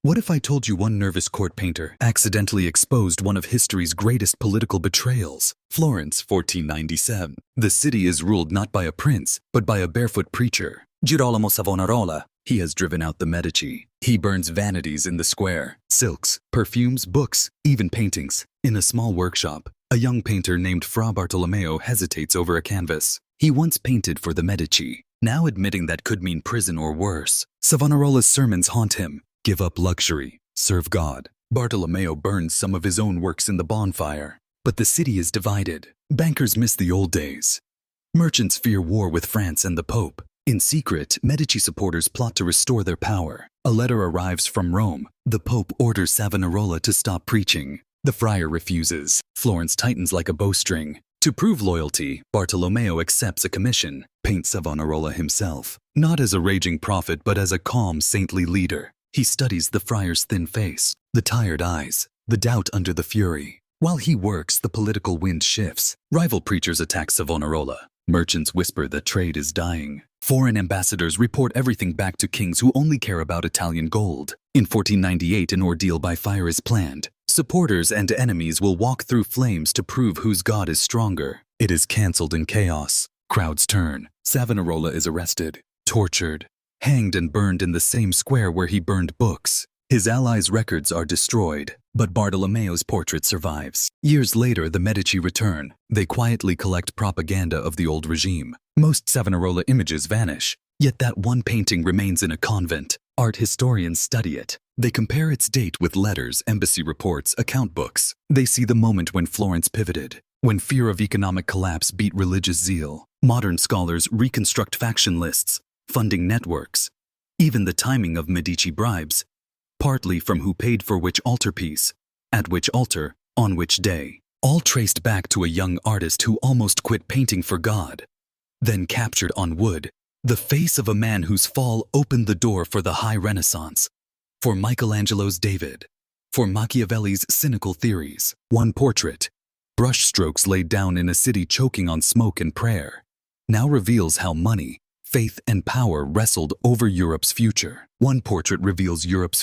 What if I told you one nervous court painter accidentally exposed one of history's greatest political betrayals? Florence, 1497. The city is ruled not by a prince, but by a barefoot preacher, Girolamo Savonarola. He has driven out the Medici. He burns vanities in the square, silks, perfumes, books, even paintings. In a small workshop, a young painter named Fra Bartolomeo hesitates over a canvas. He once painted for the Medici, now admitting that could mean prison or worse. Savonarola's sermons haunt him. Give up luxury, serve God. Bartolomeo burns some of his own works in the bonfire. But the city is divided. Bankers miss the old days. Merchants fear war with France and the Pope. In secret, Medici supporters plot to restore their power. A letter arrives from Rome. The Pope orders Savonarola to stop preaching. The friar refuses. Florence tightens like a bowstring. To prove loyalty, Bartolomeo accepts a commission. Paint Savonarola himself. Not as a raging prophet, but as a calm, saintly leader. He studies the friar's thin face, the tired eyes, the doubt under the fury. While he works, the political wind shifts. Rival preachers attack Savonarola. Merchants whisper that trade is dying. Foreign ambassadors report everything back to kings who only care about Italian gold. In 1498, an ordeal by fire is planned. Supporters and enemies will walk through flames to prove whose god is stronger. It is cancelled in chaos. Crowds turn. Savonarola is arrested, tortured, hanged and burned in the same square where he burned books. His allies' records are destroyed, but Bartolomeo's portrait survives. Years later, the Medici return. They quietly collect propaganda of the old regime. Most Savonarola images vanish, yet that one painting remains in a convent. Art historians study it. They compare its date with letters, embassy reports, account books. They see the moment when Florence pivoted, when fear of economic collapse beat religious zeal. Modern scholars reconstruct faction lists, funding networks, even the timing of Medici bribes, partly from who paid for which altarpiece, at which altar, on which day, all traced back to a young artist who almost quit painting for God, then captured on wood the face of a man whose fall opened the door for the High Renaissance, for Michelangelo's David, for Machiavelli's cynical theories. One portrait, brushstrokes laid down in a city choking on smoke and prayer, now reveals how money, faith and power wrestled over Europe's future. One portrait reveals Europe's